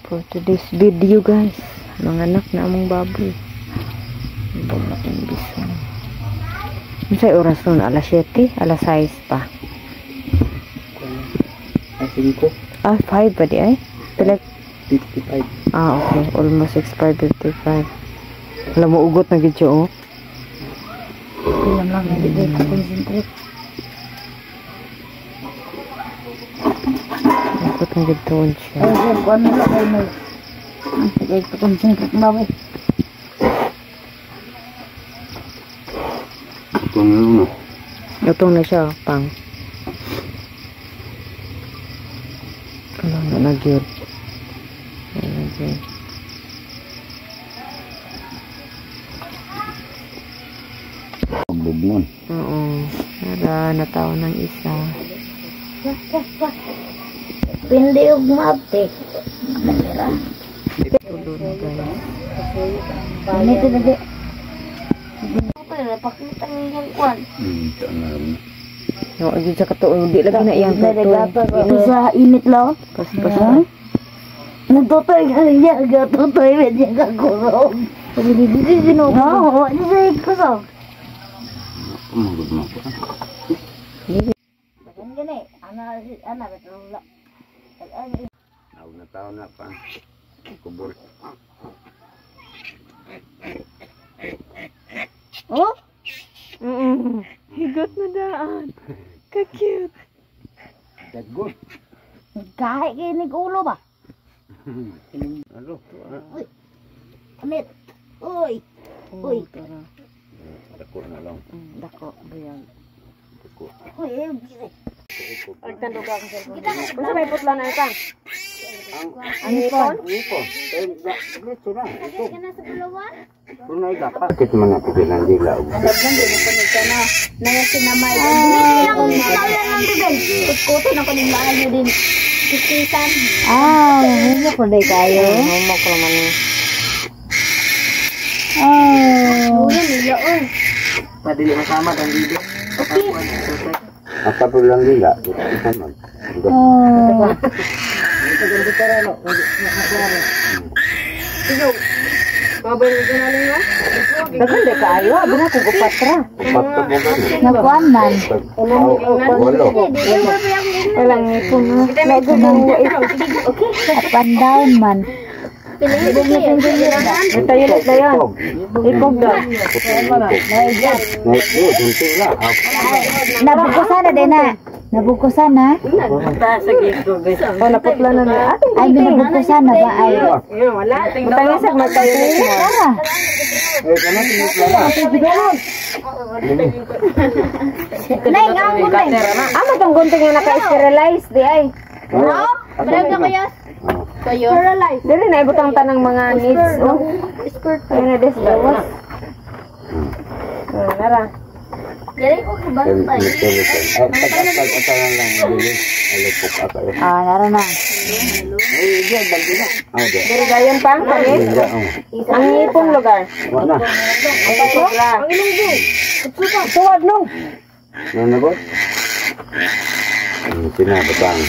For today's video guys, manganak na among baboy. Bala imbison. Unsay oras nun? Alas 7, alas 6 pa. Ay 5. 5 pa di ay? Like 55. okay, almost 65, 55. Alam mo ugot na gidyo oh. Ilang lang, hindi ko concentrate. Ugot na gidyo siya. Ay, kung ano lang kayo may hindi ko concentrate na may. Lutong na siya, pang. Ano na gyud. Okay. Pagbubungon. Oo. Para natawa ng isa. Pindi yung mapik. Tulo na guys. Ano ito na di? Pakita ng yung kwan. Ito na rin. No, agad sa katuon. Di lagi na iyang tuto. Ito sa init lang. Pas-pas. Nagtutoy ka niya. Nagtutoy ka niya kakurong. Pagdididid sinubo. Oo, ano sa ikusog? Umagod mo ko. Bagan gani. Anak, betul lah. Nawag na tao na pa. Kubur. Oh? Higot na daan. Ka-cute. Dagot. Kahit kinig ulo ba? Ano? Uy. Amit. Uy. Uy. Tara. Dako na lang. Dako. Buyag. Dako. Uy. Pagtandog ako sa cellphone. Kung may putla na ito. Ang ipon? Ipon. Dito na. Ito. Ka na sa bulawan? Kung na igapa. Bakit man ako bilang dila? Naya sinamay. Ang kaya ng bibel. Ikutin ako ng mahal nyo din. Kisisan. Hindi ko day kayo. Humok naman eh. Ulo nila oh. Padili masama ang dito. Okay. Asa po lang dila. Ito man. Ito ganito para no. Ito. Babay na namin mo? Dagan de kayo. Abi na kung upat ra. Upat ka mo gani. Nakuan man. Walo. Walang ipon. Lago mo Okay. Up and down man. Ito yun na yan. Ipog daw. Nabugkusan na din na. Nabugkusan na. O naputla na na. Ay, binabugkusan na ba ay? Matangisag magtayo na ito. Tara. Nay, nga ang gunting. Ama tong gunting nga naka-sterilize di ay. Oo? Malag na kaya? Kayo? Sterilize. Dili na ibutang tanang mga needs. Oh. Ayun na des dawas. Nara. Dili ko kabantay. Nara na. Dili gayon pa kami. Ang ipong lugar. Wala. Ang ipong lang. Ang ilunggo. Tuwad nung. Nanagot? Sinabotang.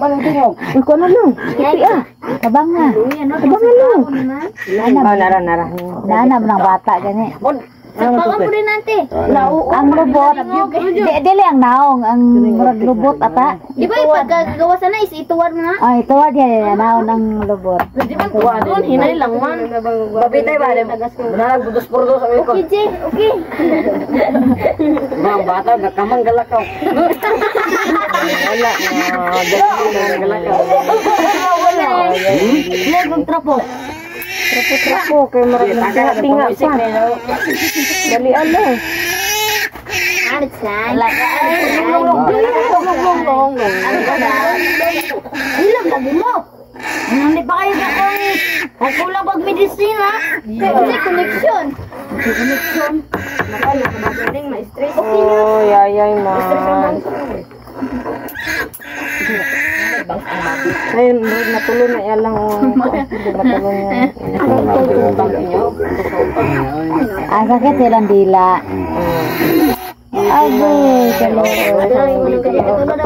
Ikaw na lang. Kiti ah. Kabang na. Abang na lang. Nara. Nanam ng bata gani. Sapangan mo rin nante. Ang lubot. Dili ang naong. Ang murag lubot ata. Di ba ipagagawa sana is ituwad mo na? Ay, ituwad yan. Naong ng lubot. Di ba tuwa doon? Hinay lang man. Babitay ba? Manarag budos-purdos ang ikaw. Okay, Jay. Okay. Mga bata, nakamang galakaw. Wala. Dali na galakaw. Wala. Legong trapo. Trapo. Kaya marag nagtinga pa. Dali ala. Arit san. Ilang lagi mo. Hindi pa kayo kakongit. Ang kulang pag medisina. Kasi connection. Nakalo, kumagaling, ma-stress. Oh, yayay man. Ayun, natulo na yan lang. Matulong Ah, sakit silang dila. Agoy, kalo.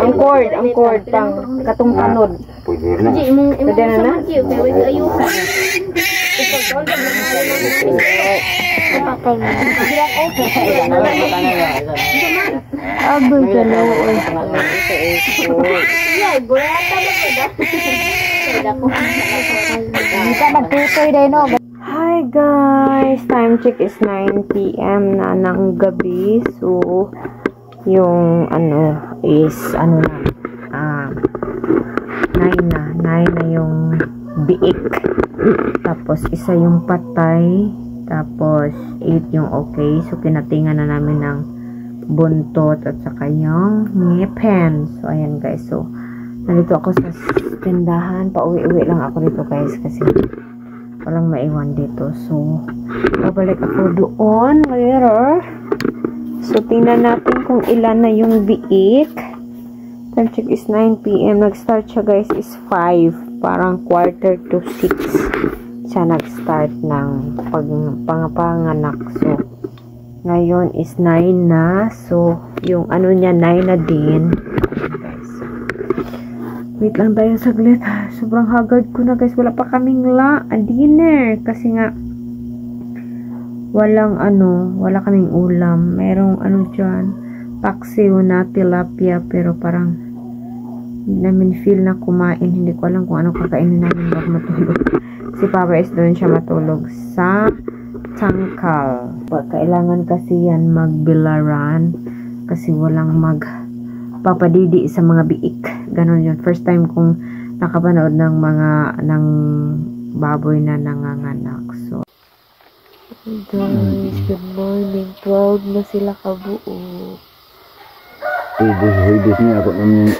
Ang cord, pang katong tanod. Pwede na. Pwede na na? Agoy, kalo. Bisa magtutoy din, no? Hi guys! Time check is 9 PM na ng gabi. So, yung ano is ano na 9 na yung biik. Tapos isa yung patay. Tapos 8 yung okay. So, kinatingan na namin ng buntot at saka yung ngipin. So, ayan guys. So, nandito ako sa tindahan. Pauwi-uwi lang ako dito guys kasi walang maiwan dito. So, babalik ako doon later. So, tingnan natin kung ilan na yung biik. Time check is 9 PM. Nag-start siya guys is 5. Parang quarter to 6 siya nag-start ng pangapanganak. So, ngayon is 9 na. So, yung ano niya 9 na din. Guys. Wait lang tayo saglit. Sobrang haggard ko na guys. Wala pa kaming dinner. Kasi nga, wala kaming ulam. Merong dyan, paksiw na tilapia. Pero parang, hindi namin feel na kumain. Hindi ko alam kung ano kakainin namin bago matulog. Si Papa is doon siya matulog sa tangkal. Kailangan kasi yan magbilaran. Kasi walang papadidi sa mga biik. Ganon yun. First time kong nakapanood ng baboy na nanganganak. So, guys, good morning. 12 na sila kabuo. Hibis niya ako naman